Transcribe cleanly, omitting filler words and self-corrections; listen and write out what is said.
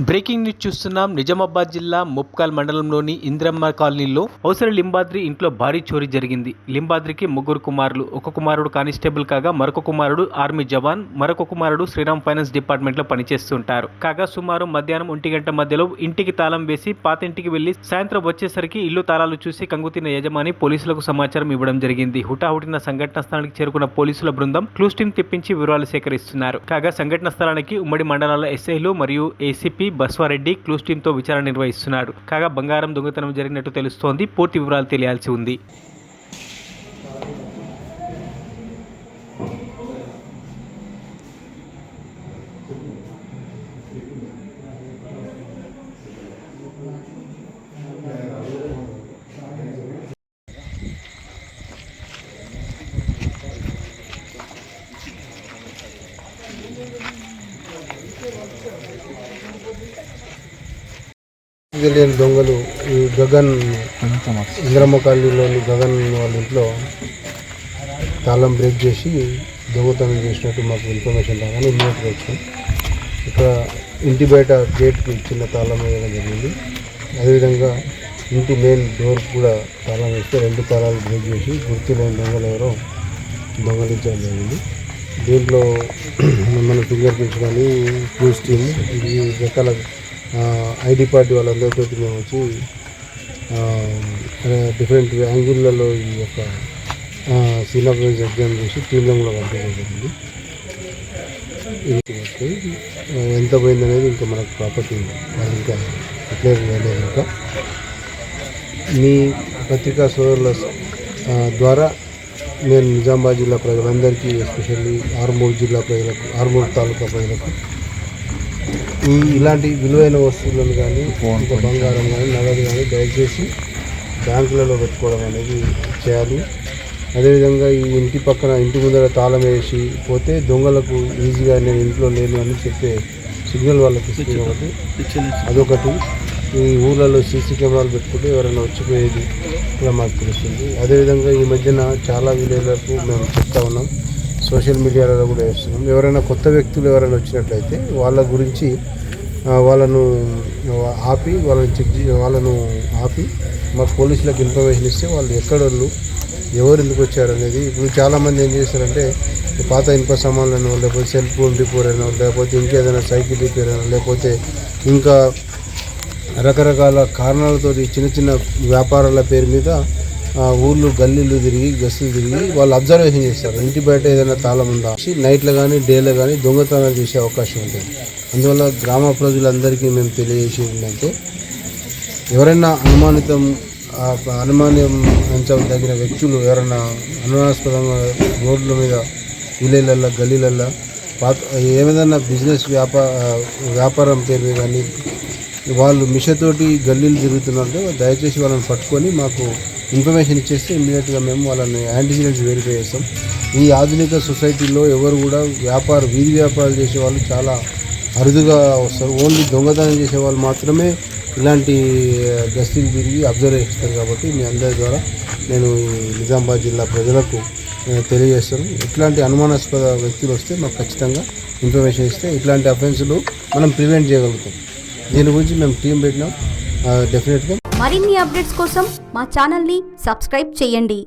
Breaking news చూస్తున్నాం. నిజామాబాద్ జిల్లా ముప్కాల్ మండలంలోని ఇంద్రమ్మ కాలనీలో అవసర లింబాద్రి ఇంట్లో భారీ చోరీ జరిగింది. లింబాద్రికి ముగ్గురు కుమారులు. ఒక కుమారుడు కానిస్టేబుల్ కాగా మరొక కుమారుడు ఆర్మీ జవాన్, మరొక కుమారుడు శ్రీరామ్ ఫైనాన్స్ డిపార్ట్మెంట్లో పనిచేస్తుంటారు. కాగా సుమారు మధ్యాహ్నం 1 గంట మధ్యలో ఇంటికి తాళం వేసి పాతింటికి వెళ్లి సాయంత్రం వచ్చేసరికి ఇల్లు తాళాలు చూసి కంగుతిన్న యజమాని పోలీసులకు సమాచారం ఇవ్వడం జరిగింది. హుటాహుటిన సంఘటన స్థలానికి చేరుకున్న పోలీసుల బృందం క్లూస్ టీం తెప్పించి వివరాలు సేకరిస్తున్నారు. కాగా సంఘటన స్థలానికి ఉమ్మడి మండలాల ఎస్ఐలు మరియు ఏసీపీ బస్వారెడ్డి క్లూస్ టీంతో విచారణ నిర్వహిస్తున్నాడు. కాగా బంగారం దొంగతనం జరిగినట్టు తెలుస్తోంది. పూర్తి వివరాలు తెలియాల్సి ఉంది. తెలియని దొంగలు ఈ గగన్ ఇంద్రమ్మ కాలనీలోని గగన్ వాళ్ళ ఇంట్లో తాళం బ్రేక్ చేసి దొంగతనం చేసినట్టు మాకు ఇన్ఫర్మేషన్ రాగానే ఇమ్మీడియట్గా వచ్చాం. ఇక్కడ ఇంటి బయట గేట్కి చిన్న తాళం వేయడం జరిగింది. అదేవిధంగా ఇంటి మెయిన్ డోర్కి కూడా తాళం వేస్తే 2 తాళాలు బ్రేక్ చేసి గుర్తులేని దొంగలు ఎవరో దొంగలించడం జరిగింది. దీంట్లో మన ఫింగర్ ప్రింట్స్ కానీ క్లూస్ టీమ్ ఇది రకాల ఐడి పార్టీ వాళ్ళందరితో మేము వచ్చి డిఫరెంట్ యాంగిళ్లలో ఈ యొక్క సీనాఫరెన్స్ ఎగ్జామ్ చేసి టీంలో కూడా పంపించడం జరిగింది. ఎంత పోయిందనేది ఇంకా మనకు ప్రాపర్టీ వాళ్ళు ఇంకా డిక్లేర్ చేయలేదు. ఇంకా మీ పత్రికా సోదరుల ద్వారా నేను నిజామాబాద్ జిల్లా ప్రజలందరికీ, ఎస్పెషల్లీ ఆర్మూర్ జిల్లా ప్రజలకు, ఆర్మూర్ తాలూకా ప్రజలకు ఇలాంటి విలువైన వస్తువులను కానీ ఇంకా బంగారం కానీ నగదు కానీ దయచేసి బ్యాంకులలో పెట్టుకోవడం అనేది చేయాలి. అదేవిధంగా ఈ ఇంటి పక్కన ఇంటి ముందర తాళం వేసి పోతే దొంగలకు ఈజీగా నేను ఇంట్లో లేను అని చెప్పే సిగ్నల్ వాళ్ళకి ఇస్తుంది కాబట్టి అదొకటి. ఈ ఊళ్ళలో సీసీ కెమెరాలు పెట్టుకుంటే ఎవరైనా వచ్చిపోయేది కూడా మాకు తెలుస్తుంది. అదేవిధంగా ఈ మధ్యన చాలా విలేజ్లకు మేము చెప్తా ఉన్నాం, సోషల్ మీడియాలో కూడా వేస్తున్నాం. ఎవరైనా కొత్త వ్యక్తులు ఎవరైనా వచ్చినట్లయితే వాళ్ళ గురించి వాళ్ళను ఆపి మాకు పోలీసులకు ఇన్ఫర్మేషన్ ఇస్తే వాళ్ళు ఎక్కడోళ్ళు ఎవరు ఎందుకు వచ్చారు అనేది. ఇప్పుడు చాలామంది ఏం చేస్తారంటే పాత ఇనుప సామాన్లను, లేకపోతే సెల్ ఫోన్ రిపేర్ అయినా, లేకపోతే ఇంకేదైనా సైకిల్ రిపేర్ అయినా, లేకపోతే ఇంకా రకరకాల కారణాలతో చిన్న చిన్న వ్యాపారాల పేరు మీద ఊళ్ళు గల్లీలు తిరిగి గస్తులు తిరిగి వాళ్ళు అబ్జర్వేషన్ చేస్తారు. ఇంటి బయట ఏదైనా తాళం ఉందా, నైట్లో కానీ డేలో కానీ దొంగతనాలు చేసే అవకాశం ఉంటుంది. అందువల్ల గ్రామ ప్రజలందరికీ మేము తెలియజేసేది ఏంటంటే ఎవరైనా అనుమానించదగిన వ్యక్తులు ఎవరైనా అనుమానాస్పదంగా రోడ్ల మీద విలేళ్ళల్లో గల్లీలల్లో ఏదైనా బిజినెస్ వ్యాపారం పేరు మీద కానీ వాళ్ళు మిషతోటి గల్లీలు తిరుగుతున్నట్టు దయచేసి వాళ్ళని పట్టుకొని మాకు ఇన్ఫర్మేషన్ ఇచ్చేస్తే ఇమ్మీడియట్గా మేము వాళ్ళని యాంటిసిడెంట్స్ వెరిఫై చేస్తాం. ఈ ఆధునిక సొసైటీలో ఎవరు కూడా వీధి వ్యాపారాలు చేసేవాళ్ళు చాలా అరుదుగా వస్తారు. ఓన్లీ దొంగతనం చేసేవాళ్ళు మాత్రమే ఇలాంటి గస్తీలు తిరిగి అబ్జర్వ్ చేస్తారు. కాబట్టి మీ అందరి ద్వారా నేను నిజామాబాద్ జిల్లా ప్రజలకు తెలియజేస్తాను. ఇట్లాంటి అనుమానాస్పద వ్యక్తులు వస్తే మాకు ఖచ్చితంగా ఇన్ఫర్మేషన్ ఇస్తే ఇట్లాంటి అఫెన్సులు మనం ప్రివెంట్ చేయగలుగుతాం. దీని గురించి మేము టీం పెట్టినాం. డెఫినెట్గా మరిన్ని అప్డేట్స్ కోసం మా ఛానల్ని సబ్స్క్రైబ్ చేయండి.